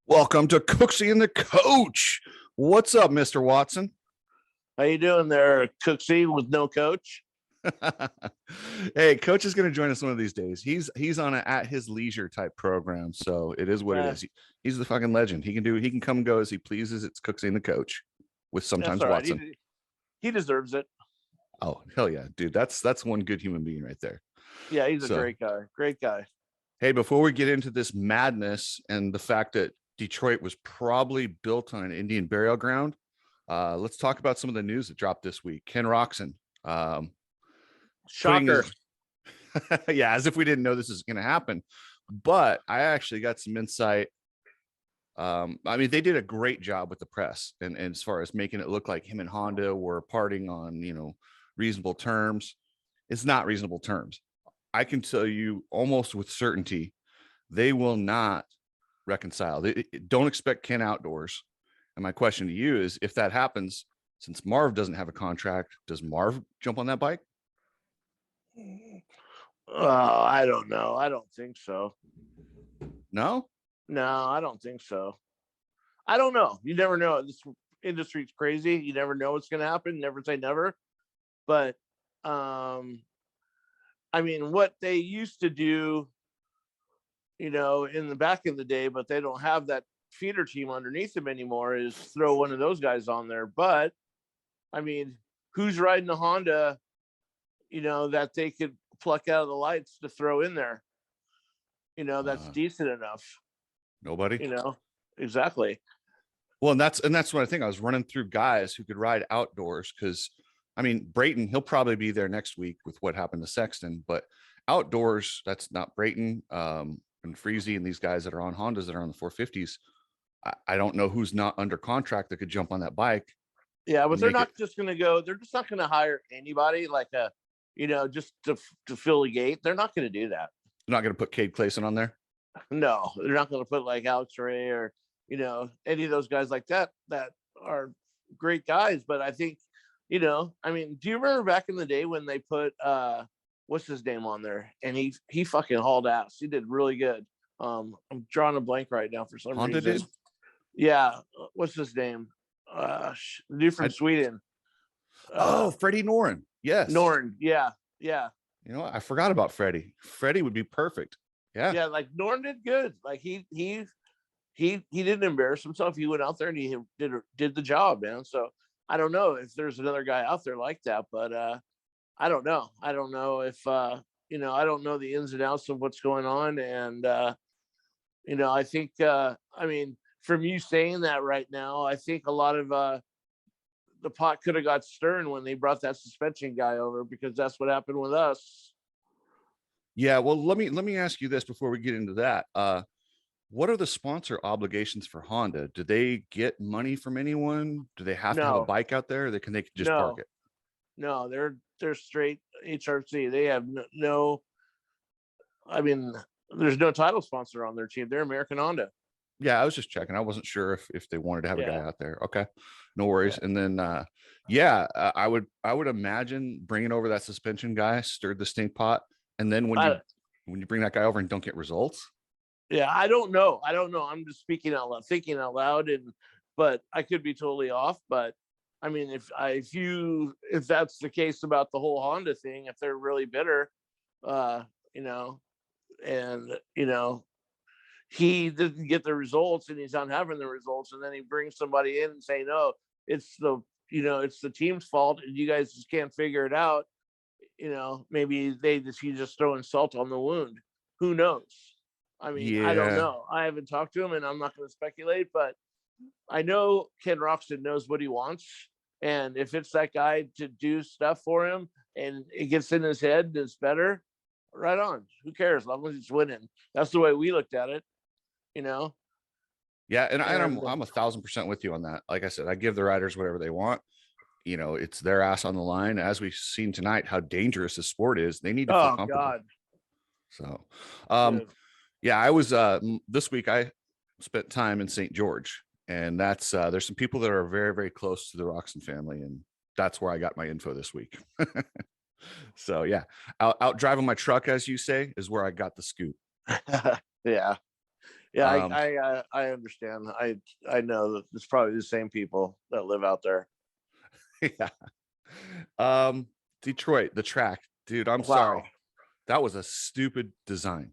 Welcome to Cooksey and the Coach. What's up, Mr. Watson? How you doing there, Cooksey, with no coach? Hey, Coach is going to join us one of these days. He's on an at his leisure type program, so it is what it is. He's the fucking legend. He can come and go as he pleases. It's Cooksey and the Coach with sometimes That's all right. Watson. He deserves it. Oh, hell yeah, dude. That's one good human being right there. Yeah, he's a great guy. Great guy. Hey, before we get into this madness and the fact that Detroit was probably built on an Indian burial ground, let's talk about some of the news that dropped this week. Ken Roczen. Shocker. Yeah, as if we didn't know this is going to happen. But I actually got some insight. I mean, they did a great job with the press and as far as making it look like him and Honda were parting on, reasonable terms. It's not reasonable terms. I can tell you almost with certainty, they will not reconcile. They don't expect Ken outdoors. And my question to you is, if that happens, since Marv doesn't have a contract, does Marv jump on that bike? I don't know. I don't think so. No, I don't think so. I don't know. You never know. This industry's crazy. You never know what's going to happen. Never say never. But, I mean, what they used to do, in the back in the day, but they don't have that feeder team underneath them anymore, is throw one of those guys on there. But, I mean, who's riding a Honda, that they could pluck out of the lights to throw in there? That's decent enough. Nobody. Exactly. Well, and that's what I think. I was running through guys who could ride outdoors because, I mean, Brayton, he'll probably be there next week with what happened to Sexton, but outdoors, that's not Brayton and Freezy and these guys that are on Hondas that are on the 450s. I don't know who's not under contract that could jump on that bike. Yeah, but they're not just going to go. They're just not going to hire anybody like just to fill the gate. They're not going to do that. They're not going to put Cade Clayson on there. No, they're not going to put like Alex Ray or any of those guys like that are great guys. But I think I mean, do you remember back in the day when they put what's his name on there, and he fucking hauled ass. He did really good. I'm drawing a blank right now for some Honda reason. did? Yeah, what's his name? Dude from Sweden. Freddie Noren. Yes, Noren. Yeah. I forgot about Freddie. Freddie would be perfect. Yeah, like Noren did good. Like he didn't embarrass himself. He went out there and he did the job, man. So I don't know if there's another guy out there like that, but I don't know. I don't know if I don't know the ins and outs of what's going on, and I think I mean, from you saying that right now, I think a lot of the pot could have got stirred when they brought that suspension guy over, because that's what happened with us. Yeah, well, let me ask you this before we get into that. What are the sponsor obligations for Honda? Do they get money from anyone? Do they have to have a bike out there, or can they just park it? No, they're straight HRC. They have no. I mean, there's no title sponsor on their team. They're American Honda. Yeah, I was just checking. I wasn't sure if they wanted to have a guy out there. Okay, no worries. Yeah. And then, I would imagine bringing over that suspension guy stirred the stink pot. And then when you bring that guy over and don't get results. Yeah, I don't know. I'm just thinking out loud, but I could be totally off. But I mean, if that's the case about the whole Honda thing, if they're really bitter, he didn't get the results and he's not having the results, and then he brings somebody in and say, no, it's the team's fault and you guys just can't figure it out. Maybe he's just throwing salt on the wound. Who knows? I mean, yeah. I don't know. I haven't talked to him and I'm not going to speculate, but I know Ken Roczen knows what he wants. And if it's that guy to do stuff for him and it gets in his head and it's better, right on. Who cares? As long as he's winning. That's the way we looked at it, Yeah. And I'm 1,000% with you on that. Like I said, I give the riders whatever they want. It's their ass on the line. As we've seen tonight, how dangerous this sport is. They need to feel comfortable. God. So, yeah, I was this week. I spent time in St. George, and that's there's some people that are very, very close to the Roczen family, and that's where I got my info this week. So yeah, out driving my truck, as you say, is where I got the scoop. Yeah, Yeah, Um, I understand. I know that it's probably the same people that live out there. yeah. Detroit, the track, dude. I'm Wow. sorry. That was a stupid design.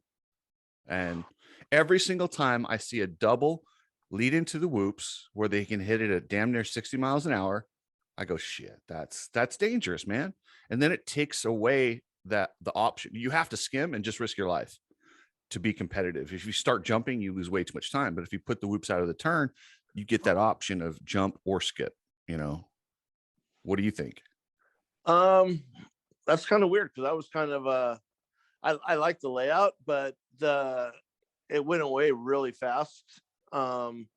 And every single time I see a double lead into the whoops where they can hit it at damn near 60 miles an hour, I go, shit, that's dangerous, man. And then it takes away that the option. You have to skim and just risk your life to be competitive. If you start jumping, you lose way too much time. But if you put the whoops out of the turn, you get that option of jump or skip, you know. What do you think? Um, that's kind of weird because I was kind of I like the layout, but it went away really fast. And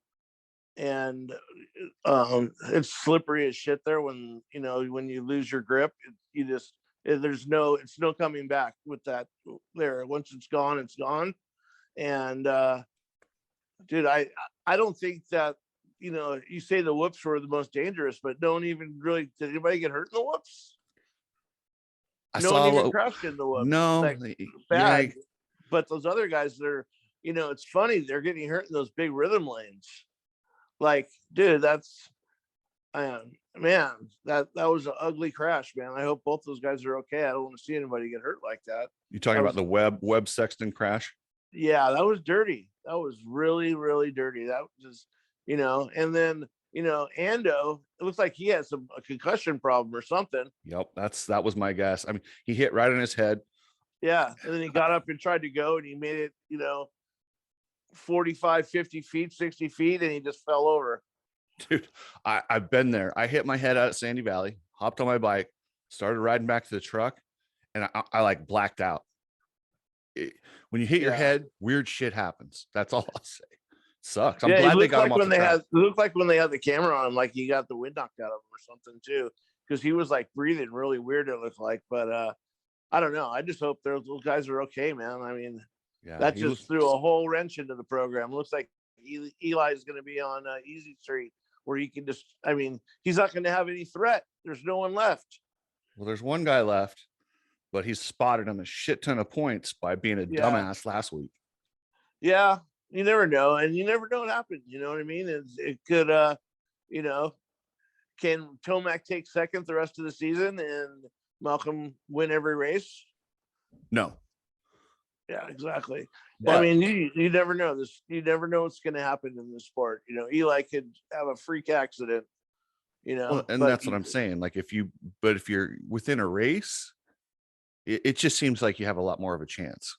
it's slippery as shit there when when you lose your grip. You just it's no coming back with that there. Once it's gone, it's gone. And dude, I don't think that you say the whoops were the most dangerous, but don't even really did anybody get hurt in the whoops? I No one even saw crashed in the whoops. no, Like yeah, bad. But those other guys, it's funny, they're getting hurt in those big rhythm lanes. Like, dude, that's man, that was an ugly crash, man. I hope both those guys are okay. I don't want to see anybody get hurt like that. you talking That about was, the Webb Sexton crash? yeah, that was dirty. That was really, really dirty. That was just, and then Ando, it looks like he had a concussion problem or something. Yep, that was my guess. I mean, he hit right on his head. Yeah, and then he got up and tried to go, and he made it, 45, 50 feet, 60 feet, and he just fell over. Dude, I've been there. I hit my head out at Sandy Valley, hopped on my bike, started riding back to the truck, and I like blacked out. When you hit your head, weird shit happens. That's all I'll say. Sucks. I'm Yeah, glad they got him off the track. it looked like when they had the camera on him, like he got the wind knocked out of him or something too, because he was like breathing really weird. It looked like, but I don't know. I just hope those guys are okay, man. I mean, Yeah, that just threw a whole wrench into the program. Looks like Eli is going to be on Easy Street, where he can just. I mean, he's not going to have any threat. There's no one left. well, there's one guy left, but he's spotted him a shit ton of points by being a dumbass last week. Yeah, you never know, and you never know what happened. You know what I mean? It could, can Tomac take second the rest of the season and Malcolm win every race? No. Yeah, exactly. But, I mean, you never know this. You never know what's going to happen in this sport. Eli could have a freak accident. well, and that's what I'm saying. Like if you're within a race, it just seems like you have a lot more of a chance.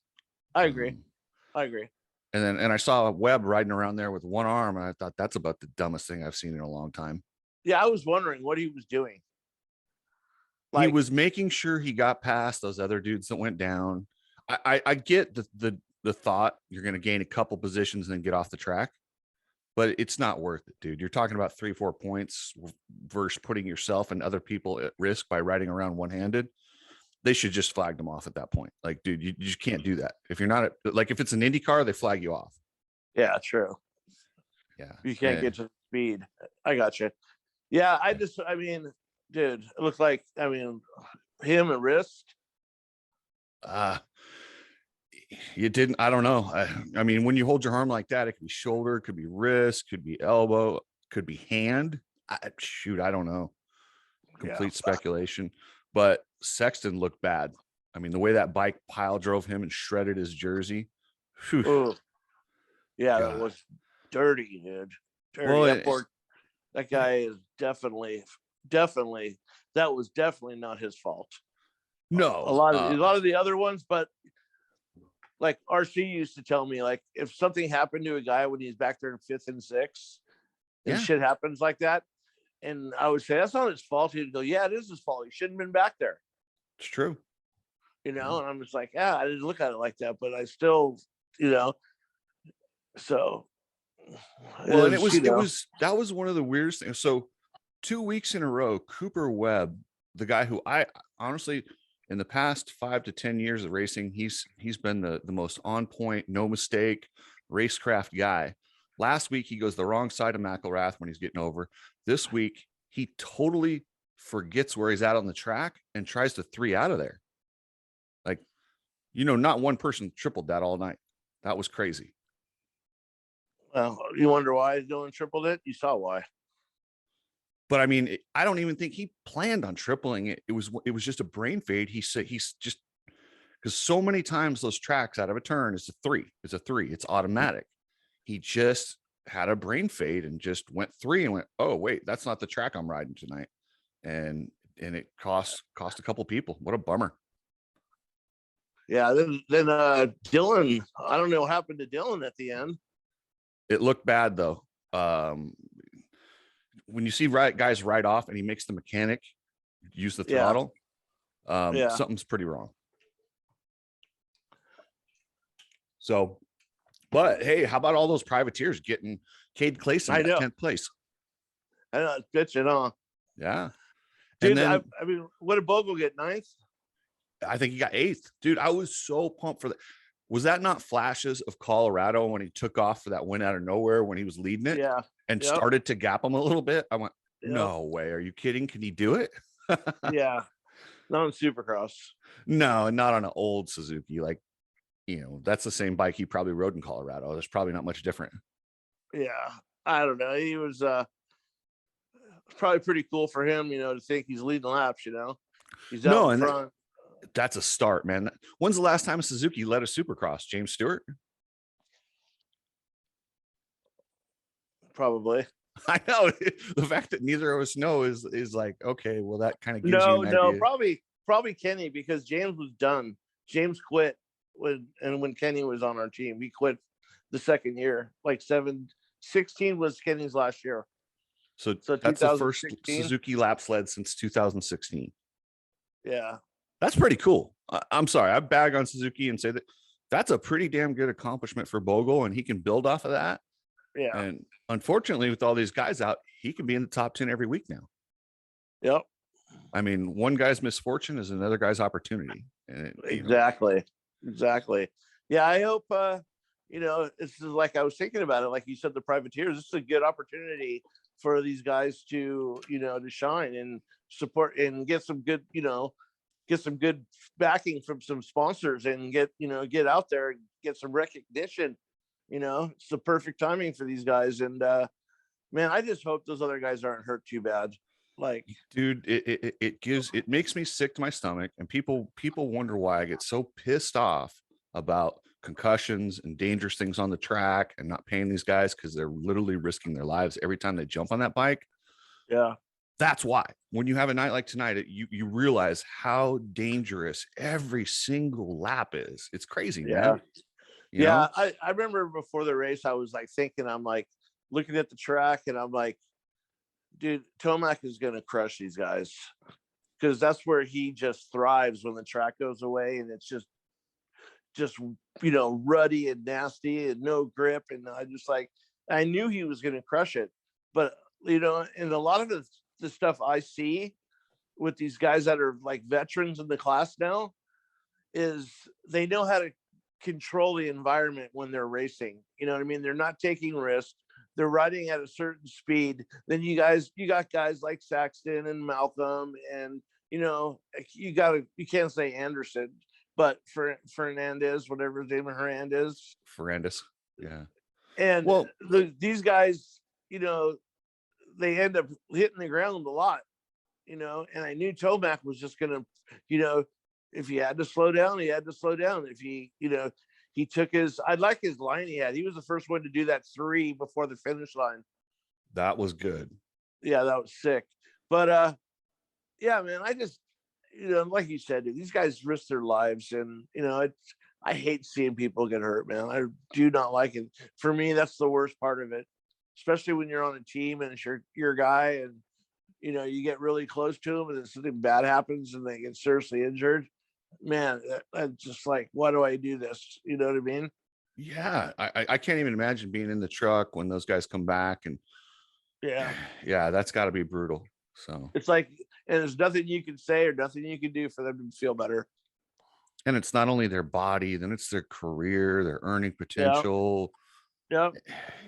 I agree. I agree. And I saw Webb riding around there with one arm, and I thought that's about the dumbest thing I've seen in a long time. Yeah, I was wondering what he was doing. He was making sure he got past those other dudes that went down. I get the thought you're going to gain a couple positions and then get off the track, but it's not worth it, dude. You're talking about 3-4 points versus putting yourself and other people at risk by riding around one-handed. They should just flag them off at that point. Like, dude, you just can't do that. If you're not like, if it's an Indy car, they flag you off. Yeah, true. Yeah. You can't get to the speed. I got you. Yeah, I mean, dude, it looks like, him at risk. You didn't, I don't know. I mean, when you hold your arm like that, it could be shoulder, could be wrist, could be elbow, could be hand. I don't know. Complete speculation. But Sexton looked bad. I mean, the way that bike pile drove him and shredded his jersey. Yeah, that was dirty, dude. Dirty. Well, that guy is definitely, that was definitely not his fault. No, a lot of the other ones, but like RC used to tell me, like if something happened to a guy when he's back there in 5th and 6th, and shit happens like that, and I would say that's not his fault. He'd go, yeah, it is his fault. He shouldn't have been back there. It's true. And I'm just like, I didn't look at it like that, but I still, so. Well, and it was that was one of the weirdest things. So 2 weeks in a row, Cooper Webb, the guy who I honestly, in the past 5 to 10 years of racing, he's been the most on point, no mistake racecraft guy. Last week, he goes the wrong side of McElrath when he's getting over. This week, he totally forgets where he's at on the track and tries to 3 out of there. Like, not one person tripled that all night. That was crazy. Well, you wonder why Dylan tripled it? You saw why. But I mean, I don't even think he planned on tripling it. It was just a brain fade. He said he's just because so many times those tracks out of a turn is a three. It's automatic. He just had a brain fade and just went 3 and went, oh wait, that's not the track I'm riding tonight. And it cost a couple people. What a bummer. Yeah, then Dylan, I don't know what happened to Dylan at the end. It looked bad though. When you see guys ride off and he makes the mechanic use the throttle, something's pretty wrong. So, but hey, how about all those privateers getting Cade Clayson at 10th place? I know, it's bitching, huh? Yeah. Dude, and then, I mean, what did Bogle get, 9th? I think he got 8th. Dude, I was so pumped for that. Was that not flashes of Colorado when he took off for that win out of nowhere when he was leading it? Yeah. And started to gap him a little bit? I went, no way. Are you kidding? Can he do it? Yeah. Not on Supercross. No, not on an old Suzuki. Like, that's the same bike he probably rode in Colorado. There's probably not much different. Yeah. I don't know. He was probably pretty cool for him, to think he's leading laps, He's out in front. That's a start, man. When's the last time a Suzuki led a Supercross? James Stewart? Probably. I know. The fact that neither of us know is like, okay, well, that kind of gives you an idea. Probably Kenny, because James was done. James quit when Kenny was on our team. He quit the second year. Like 16 was Kenny's last year. So that's the first Suzuki lap sled since 2016. Yeah. That's pretty cool. I'm sorry. I bag on Suzuki and say that's a pretty damn good accomplishment for Bogle, and he can build off of that. Yeah. And unfortunately, with all these guys out, he can be in the top 10 every week now. Yep. I mean, one guy's misfortune is another guy's opportunity. And Exactly. Yeah, I hope it's like I was thinking about it, like you said, the privateers. This is a good opportunity for these guys to to shine and support and get some good backing from some sponsors and get out there and get some recognition. It's the perfect timing for these guys. And man, I just hope those other guys aren't hurt too bad. Like, dude, it makes me sick to my stomach. And people wonder why I get so pissed off about concussions and dangerous things on the track and not paying these guys, because they're literally risking their lives every time they jump on that bike. Yeah. That's why when you have a night like tonight, you realize how dangerous every single lap is. It's crazy, man. Yeah. I remember before the race, I was like thinking, I'm like looking at the track and I'm like, dude, Tomac is going to crush these guys, because that's where he just thrives, when the track goes away and it's just ruddy and nasty and no grip. And I knew he was going to crush it. But, and a lot of the stuff I see with these guys that are like veterans in the class now is they know how to control the environment when they're racing. You know what I mean? They're not taking risks. They're riding at a certain speed. Then you got guys like Sexton and Malcolm, and you can't say Anderson, but Ferrandis, whatever his name, Ferrandis. Yeah. And these guys, they end up hitting the ground a lot, and I knew Tomac was just gonna, if he had to slow down, he had to slow down. If he took I like his line he had. He was the first one to do that 3 before the finish line. That was good. Yeah, that was sick. But yeah, man, I just, like you said, dude, these guys risk their lives, and I hate seeing people get hurt, man. I do not like it. For me, that's the worst part of it, especially when you're on a team and it's your guy, and you get really close to them and then something bad happens and they get seriously injured. Man, I'm just like, why do I do this? You know what I mean? Yeah, I can't even imagine being in the truck when those guys come back, and yeah, that's got to be brutal. So it's like, and there's nothing you can say or nothing you can do for them to feel better. And it's not only their body, then it's their career, their earning potential. Yeah.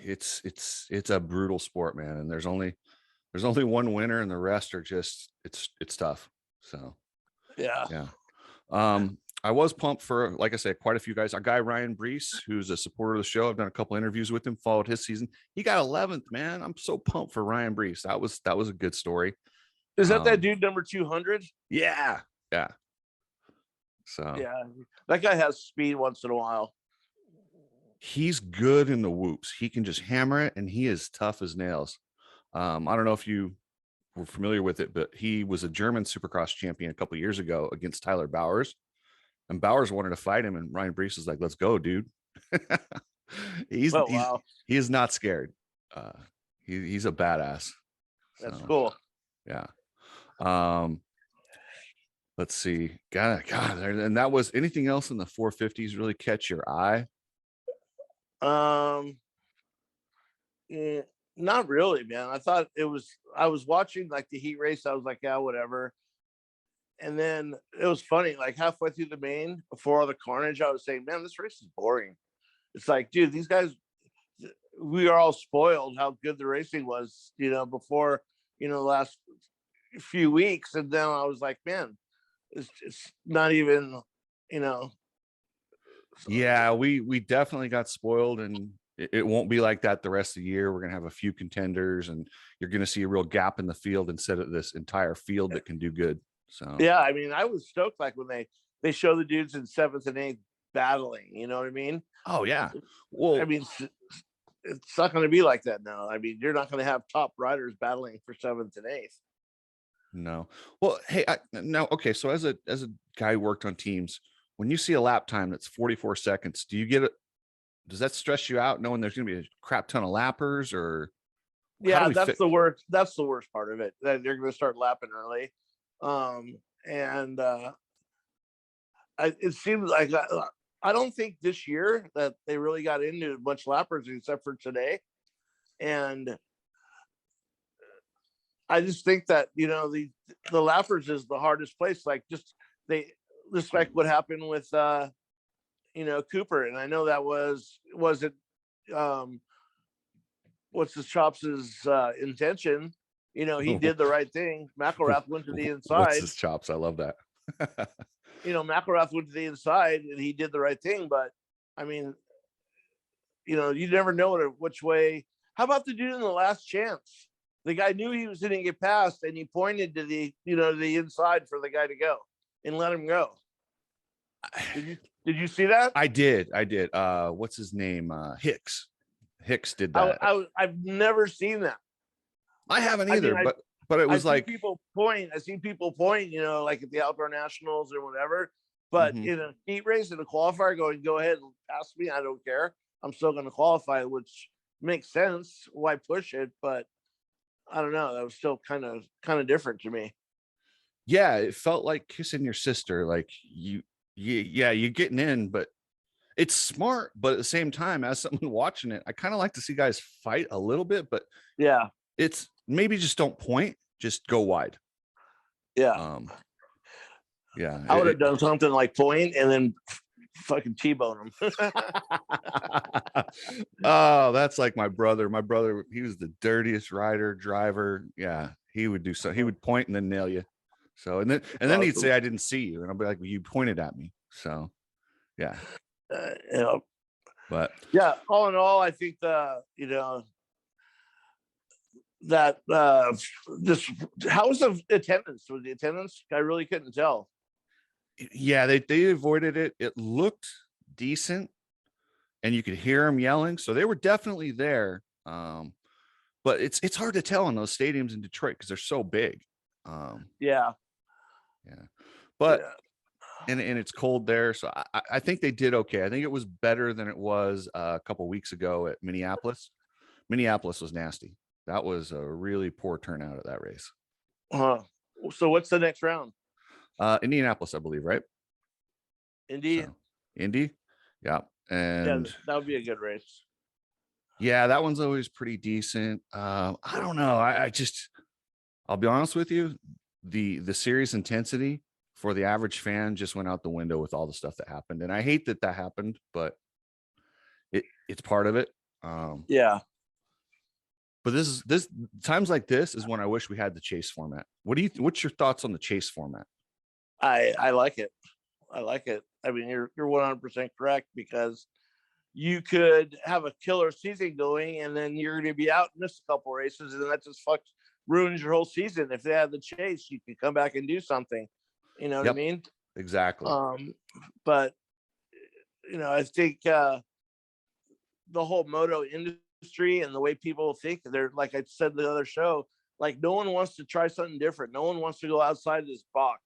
It's a brutal sport, man. And there's only one winner, and the rest are just it's tough. So yeah. I was pumped for, like I said, quite a few guys. Our guy Ryan Brees, who's a supporter of the show, I've done a couple interviews with him, followed his season. He got 11th, man. I'm so pumped for Ryan Brees. That was a good story. Is that dude number 200? Yeah, yeah. So yeah, that guy has speed once in a while. He's good in the whoops. He can just hammer it, and he is tough as nails. I don't know if you were familiar with it, but he was a German Supercross champion a couple of years ago against Tyler Bowers. And Bowers wanted to fight him, and Ryan Brees was like, "Let's go, dude." He is not scared. He's a badass. That's cool. Yeah. Let's see. God, and that was anything else in the 450s really catch your eye? Yeah, not really, man. I was watching like the heat race. I was like, yeah, whatever. And then it was funny, like halfway through the main, before all the carnage, I was saying, man, this race is boring. It's like, dude, these guys, we are all spoiled how good the racing was, before, the last few weeks. And then I was like, man, it's not even, Yeah, we definitely got spoiled, and it won't be like that the rest of the year. We're going to have a few contenders, and you're going to see a real gap in the field instead of this entire field that can do good. So yeah, I mean, I was stoked like when they show the dudes in 7th and 8th battling, you know what I mean? Oh yeah. Well, I mean, it's not going to be like that now. I mean, you're not going to have top riders battling for 7th and 8th. No. Well, hey, okay. So as a guy who worked on teams, when you see a lap time that's 44 seconds, do you get it? Does that stress you out knowing there's going to be a crap ton of lappers? Or yeah, that's the worst. That's the worst part of it. That they're going to start lapping early. It seems like I don't think this year that they really got into much lappers except for today. And I just think that, the lappers is the hardest place. Like just like what happened with, Cooper. And I know that was it, what's his chops' intention. He did the right thing. McElrath went to the inside. What's his chops? I love that. McElrath went to the inside and he did the right thing. But I mean, you never know which way. How about the dude in the last chance? The guy knew he was going to get past, and he pointed to the inside for the guy to go and let him go. Did you see that? I did. What's his name? Hicks did that. I've never seen that. I haven't either, but it was like people point. I see people point, like at the Outdoor Nationals or whatever. But in a heat race, in a qualifier, go ahead and pass me. I don't care. I'm still going to qualify, which makes sense. Why push it? But I don't know. That was still kind of different to me. Yeah, it felt like kissing your sister. Like you're getting in, but it's smart. But at the same time, as someone watching it, I kind of like to see guys fight a little bit. But yeah, it's maybe just don't point, just go wide. Yeah. Yeah. I would have done something like point and then fucking T-bone him. Oh, that's like my brother. My brother, he was the dirtiest driver. Yeah, he would do so. He would point and then nail you. So and then awesome. He'd say, "I didn't see you," and I'll be like, "Well, you pointed at me." So, yeah. But yeah, all in all, I think that just how was the attendance? Was the attendance? I really couldn't tell. Yeah, they avoided it. It looked decent, and you could hear them yelling, so they were definitely there. But it's hard to tell in those stadiums in Detroit because they're so big. Yeah, but and it's cold there, so I think they did okay. I think it was better than it was a couple weeks ago at Minneapolis. Minneapolis was nasty. That was a really poor turnout at that race. So what's the next round? Indianapolis, I believe, right? Indy. So, Indy. Yeah. And yeah, that would be a good race. Yeah, that one's always pretty decent. I don't know. I'll be honest with you. The series intensity for the average fan just went out the window with all the stuff that happened. And I hate that happened, but it's part of it. Yeah. But this times like this is when I wish we had the chase format. What's your thoughts on the chase format? I like it. I like it. I mean, you're 100% correct, because you could have a killer season going, and then you're going to be out and miss a couple races, and that just ruins your whole season. If they had the chase, you could come back and do something. You know what I mean? Exactly. But I think the whole moto industry and the way people think, they're, like I said the other show, like, no one wants to try something different. No one wants to go outside this box.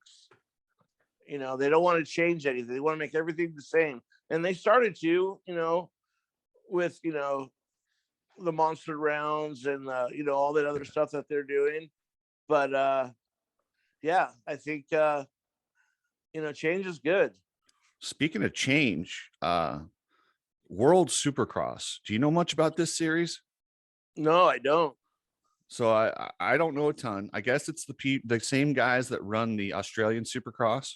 They don't want to change anything. They want to make everything the same. And they started to, with, the monster rounds and, all that other stuff that they're doing. But, yeah, I think, change is good. Speaking of change, World Supercross. Do you know much about this series? No, I don't. So I don't know a ton. I guess it's the same guys that run the Australian Supercross.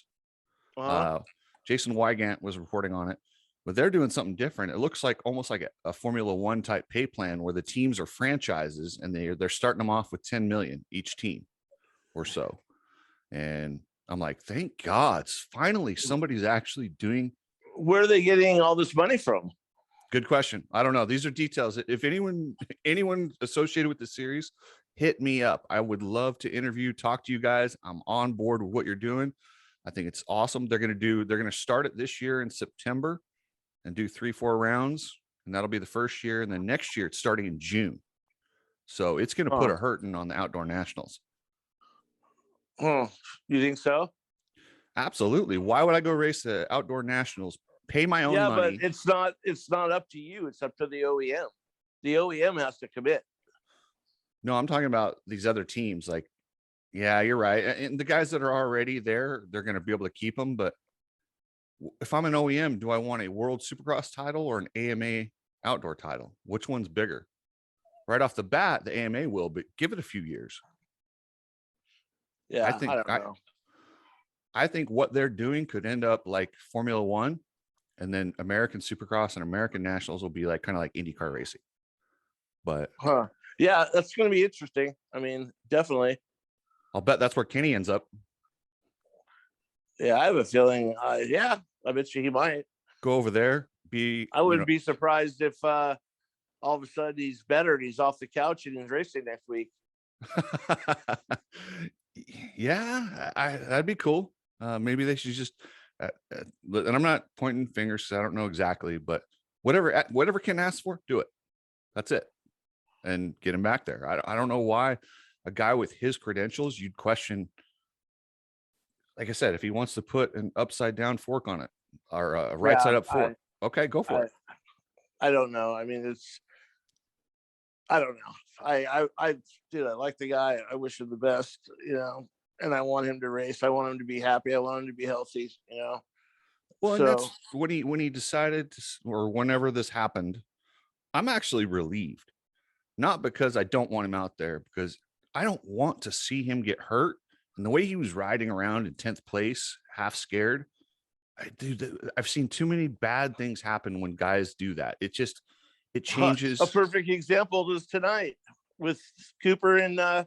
Jason Wygant was reporting on it, but they're doing something different. It looks like almost like a Formula One type pay plan, where the teams are franchises and they're starting them off with 10 million each team or so. And I'm like, thank God, finally somebody's actually doing. Where are they getting all this money from? Good question. I don't know. These are details. If anyone associated with the series, hit me up. I would love to interview, talk to you guys. I'm on board with what you're doing. I think it's awesome. They're going to start it this year in September and do 3-4 rounds. And that'll be the first year. And then next year it's starting in June. So it's going to put a hurting on the outdoor nationals. You think so? Absolutely. Why would I go race the outdoor nationals? Pay my own money. But it's not up to you. It's up to the OEM. The OEM has to commit. No, I'm talking about these other teams. Like, yeah, you're right. And the guys that are already there, they're going to be able to keep them. But if I'm an OEM, do I want a World Supercross title or an AMA outdoor title? Which one's bigger? Right off the bat, the AMA will, but give it a few years. Yeah, I don't know. I think what they're doing could end up like Formula One, and then American Supercross and American Nationals will be like kind of like IndyCar racing. But yeah, that's going to be interesting. I mean, definitely. I'll bet that's where Kenny ends up. Yeah, I have a feeling. Yeah, I bet you he might go over there. I wouldn't be surprised if all of a sudden he's better and he's off the couch and he's racing next week. Yeah, that'd be cool. Maybe they should just, and I'm not pointing fingers because I don't know exactly, but whatever Ken asks for, do it. That's it, and get him back there. I don't know why a guy with his credentials you'd question. Like I said, if he wants to put an upside down fork on it or a right side up fork, okay, go for it. I don't know. I mean, I don't know. Dude, I like the guy. I wish him the best, and I want him to race. I want him to be happy. I want him to be healthy, Well, and that's when he decided to, or whenever this happened, I'm actually relieved. Not because I don't want him out there, because I don't want to see him get hurt. And the way he was riding around in 10th place, half scared, I've seen too many bad things happen when guys do that. It changes. A perfect example is tonight with Cooper and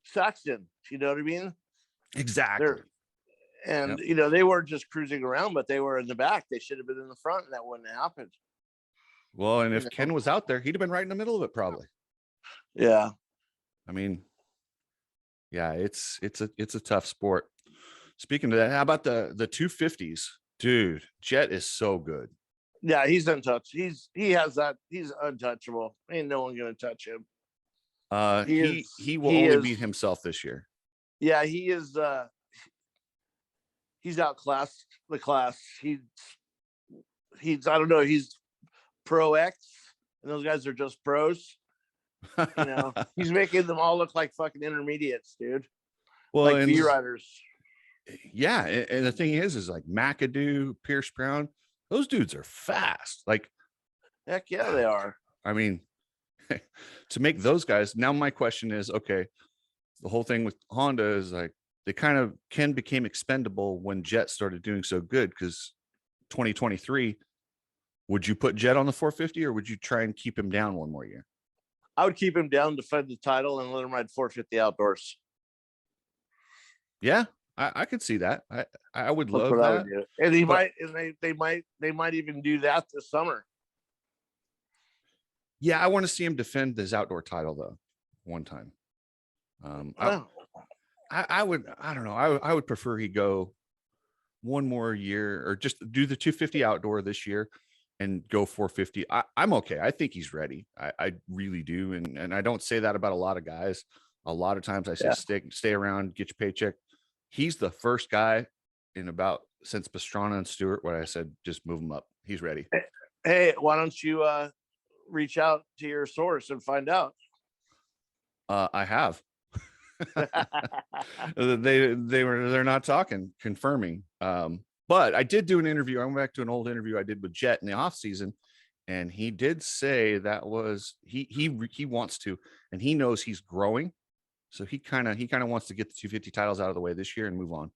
Sexton. You know what I mean? Exactly. They weren't just cruising around, but they were in the back. They should have been in the front, and that wouldn't have happened. Well, and if Ken was out there, he'd have been right in the middle of it, probably. Yeah. I mean, yeah, it's a tough sport. Speaking of that, how about the 250s? Dude, Jett is so good. Yeah, he's untouched. He's untouchable. Ain't no one gonna touch him. He will only beat himself this year. Yeah, he is. He's outclassed the class. He's. I don't know. He's Pro X, and those guys are just pros. He's making them all look like fucking intermediates, dude. Well, like B riders. Yeah, and the thing is like McAdoo, Pierce Brown, those dudes are fast. Like, heck yeah, they are. I mean, to make those guys. Now, my question is, okay, the whole thing with Honda is like they kind of became expendable when Jett started doing so good, because 2023, would you put Jett on the 450 or would you try and keep him down one more year? I would keep him down to defend the title and let him ride 450 outdoors. Yeah, I could see that. I would That's love what I that. would do. And he But might, and they might even do that this summer. yeah, I want to see him defend his outdoor title though, one time. I would, I don't know. I would prefer he go one more year or just do the 250 outdoor this year and go 450. I'm okay. I think he's ready. I really do. And I don't say that about a lot of guys. A lot of times I say, stay around, get your paycheck. He's the first guy in about since Pastrana and Stewart, where I said, just move him up. He's ready. Hey, why don't you reach out to your source and find out? I have. They're not talking, confirming. But I did do an interview. I went back to an old interview I did with Jett in the off season, and he did say that was he wants to, and he knows he's growing, so he kind of wants to get the 250 titles out of the way this year and move on.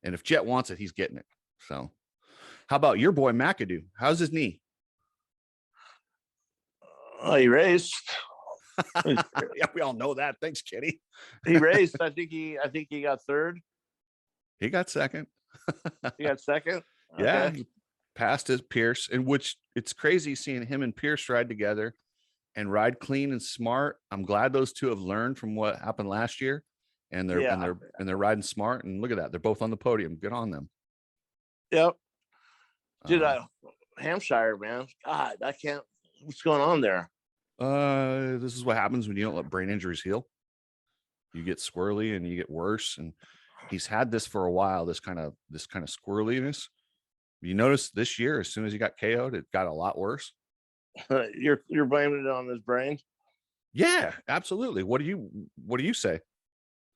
And if Jett wants it, he's getting it. So, how about your boy McAdoo? How's his knee? Oh, he raced. Yeah, we all know that. Thanks, Kitty. He raced. I think he got third. He got second. He got second. Yeah, Okay. he passed his Pierce, in which it's crazy seeing him and Pierce ride together and ride clean and smart. I'm glad those two have learned from what happened last year, and they're riding smart. And look at that, they're both on the podium. Good on them. Yep. Dude, Hampshire, man. God, I can't. What's going on there? This is what happens when you don't let brain injuries heal. You get squirrely and you get worse. And he's had this for a while, this kind of squirreliness. You notice this year, as soon as he got KO'd, it got a lot worse. You're blaming it on his brain? Yeah, absolutely. What do you say?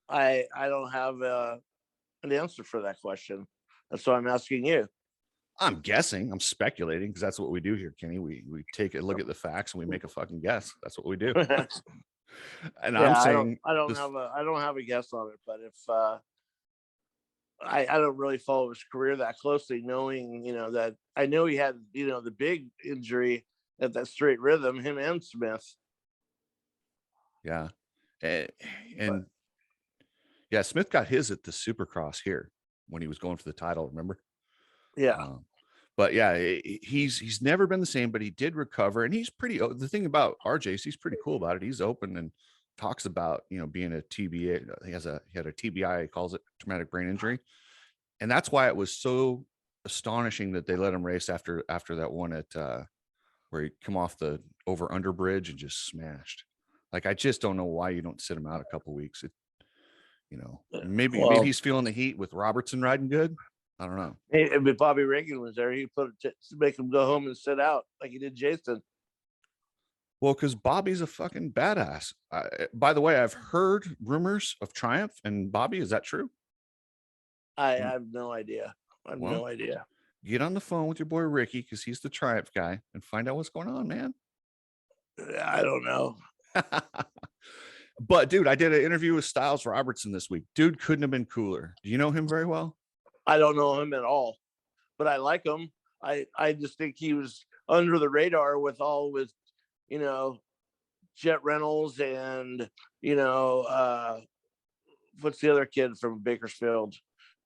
I don't have an answer for that question. That's why I'm asking you. I'm guessing. I'm speculating because that's what we do here, Kenny. We take a look at the facts and we make a fucking guess. That's what we do. And yeah, I'm saying I don't have a guess on it, but if I don't really follow his career that closely, knowing that I know he had the big injury at that straight rhythm, him and Smith. Yeah, and yeah, Smith got his at the Supercross here when he was going for the title. Remember? Yeah. But yeah, he's never been the same, but he did recover, and he's pretty. The thing about RJ is he's pretty cool about it. He's open and talks about being a TBA. He had a TBI. He calls it traumatic brain injury, and that's why it was so astonishing that they let him race after that one at where he come off the over under bridge and just smashed. Like, I just don't know why you don't sit him out a couple weeks. Maybe he's feeling the heat with Robertson riding good. I don't know. Hey, if Bobby Reagan was there, he'd make him go home and sit out like he did Jason. Well, because Bobby's a fucking badass. By the way, I've heard rumors of Triumph and Bobby. Is that true? I have no idea. No idea. Get on the phone with your boy Ricky, because he's the Triumph guy, and find out what's going on, man. I don't know. But dude, I did an interview with Styles Robertson this week. Dude couldn't have been cooler. Do you know him very well? I don't know him at all, but I like him. I just think he was under the radar with Jett Reynolds and what's the other kid from Bakersfield?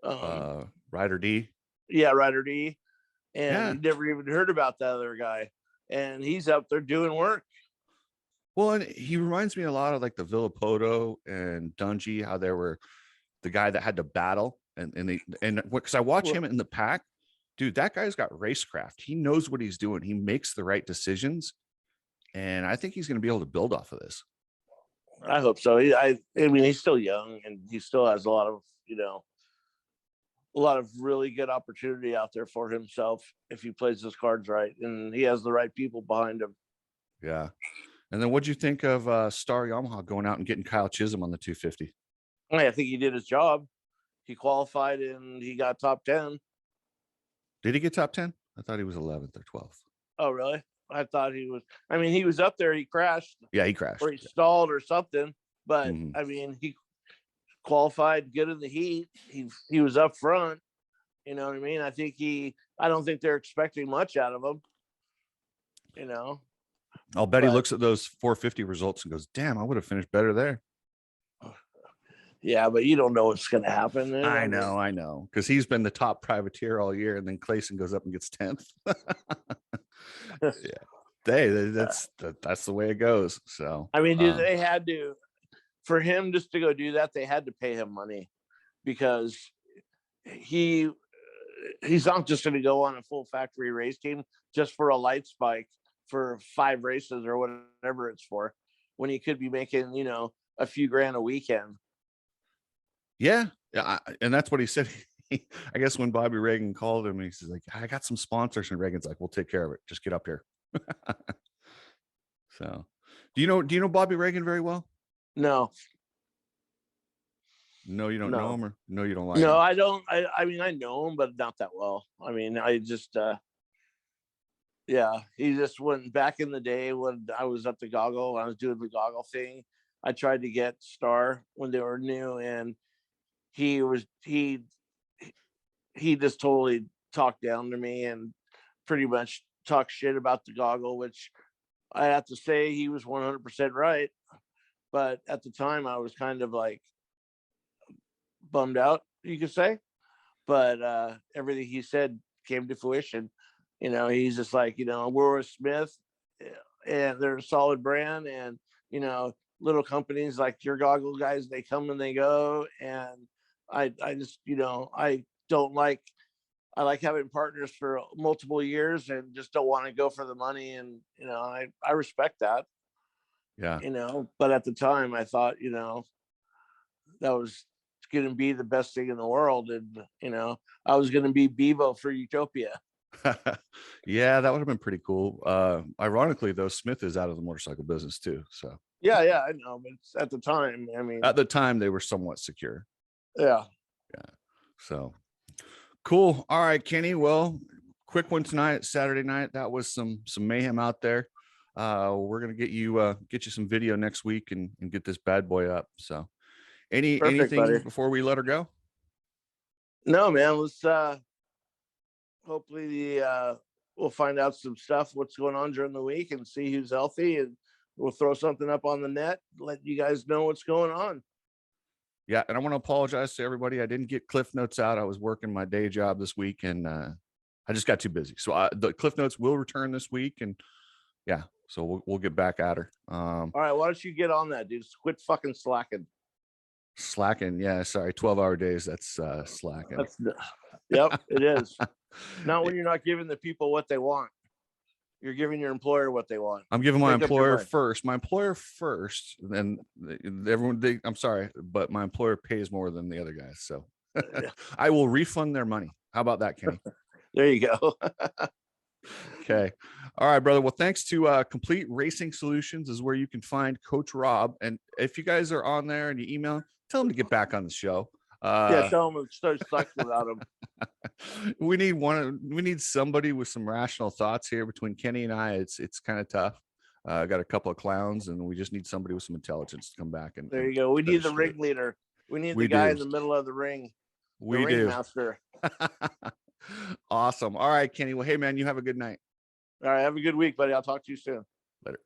Ryder D. Yeah, Ryder D. And you never even heard about that other guy, and he's up there doing work. Well, and he reminds me a lot of like the Villapoto and Dungy, how they were the guy that had to battle. And because I watch him in the pack, dude, that guy's got racecraft. He knows what he's doing. He makes the right decisions, and I think he's going to be able to build off of this. I hope so. I mean, he's still young, and he still has a lot of really good opportunity out there for himself if he plays his cards right, and he has the right people behind him. Yeah. And then what'd you think of Star Yamaha going out and getting Kyle Chisholm on the 250? I think he did his job. He qualified and he got top 10. Did he get top 10? I thought he was 11th or 12th. Oh, really? I thought he was. I mean, he was up there. He crashed. Yeah, he crashed. Or he stalled or something. But, I mean, he qualified good in the heat. He was up front. You know what I mean? I don't think they're expecting much out of him. I'll bet he looks at those 450 results and goes, damn, I would have finished better there. Yeah, but you don't know what's going to happen. I know, because he's been the top privateer all year, and then Clayson goes up and gets 10th. Yeah, that's the way it goes. So I mean, dude, they had to, for him just to go do that, they had to pay him money, because he's not just going to go on a full factory race team just for a light spike for 5 races or whatever it's for, when he could be making, you know, a few grand a weekend. Yeah, and that's what he said. I guess when Bobby Reagan called him, he's like, I got some sponsors, and Reagan's like, we'll take care of it. Just get up here. So do you know Bobby Reagan very well? No. No, you don't know him, or no, you don't like him? him? I don't. I mean, I know him, but not that well. I mean, I just yeah, he just went back in the day when I was at the goggle, I was doing the goggle thing. I tried to get Star when they were new, and he just totally talked down to me and pretty much talked shit about the goggle, which I have to say he was 100% right. But at the time I was kind of like bummed out, you could say. But everything he said came to fruition. You know, he's just like, you know, we're with Smith and they're a solid brand, and, you know, little companies like your goggle guys, they come and they go. And I just, you know, I like having partners for multiple years and just don't want to go for the money. And, you know, I respect that. Yeah. You know, but at the time I thought, you know, that was going to be the best thing in the world. And, you know, I was going to be Bevo for Utopia. Yeah, that would have been pretty cool. Ironically, though, Smith is out of the motorcycle business too. So yeah, I know, but at the time, I mean, at the time they were somewhat secure. Yeah. So cool. All right, Kenny. Well, quick one tonight, Saturday night. That was some mayhem out there. We're gonna get you some video next week and get this bad boy up. So anything buddy. before we let her go? No, man. Let's hopefully we'll find out some stuff, what's going on during the week, and see who's healthy, and we'll throw something up on the net, let you guys know what's going on. Yeah, and I want to apologize to everybody. I didn't get Cliff Notes out. I was working my day job this week, and I just got too busy. So the Cliff Notes will return this week, and yeah, so we'll get back at her. All right, why don't you get on that, dude? Quit fucking slacking. Slacking, yeah. Sorry, 12-hour days. That's slacking. Yep, it is. Not when you're not giving the people what they want. You're giving your employer what they want. I'm giving my employer first. My employer first, and everyone. I'm sorry, but my employer pays more than the other guys, so I will refund their money. How about that, Kenny? There you go. Okay. All right, brother. Well, thanks to Complete Racing Solutions is where you can find Coach Rob. And if you guys are on there and you email, tell him to get back on the show. Yeah, tell him it sucks without him. We need somebody with some rational thoughts here. Between Kenny and I, it's kind of tough. I got a couple of clowns, and we just need somebody with some intelligence to come back. And there you go. We need the ringleader. We need the guy in the middle of the ring. We do. Ringmaster. Awesome. All right, Kenny. Well, hey, man, you have a good night. All right. Have a good week, buddy. I'll talk to you soon. Later.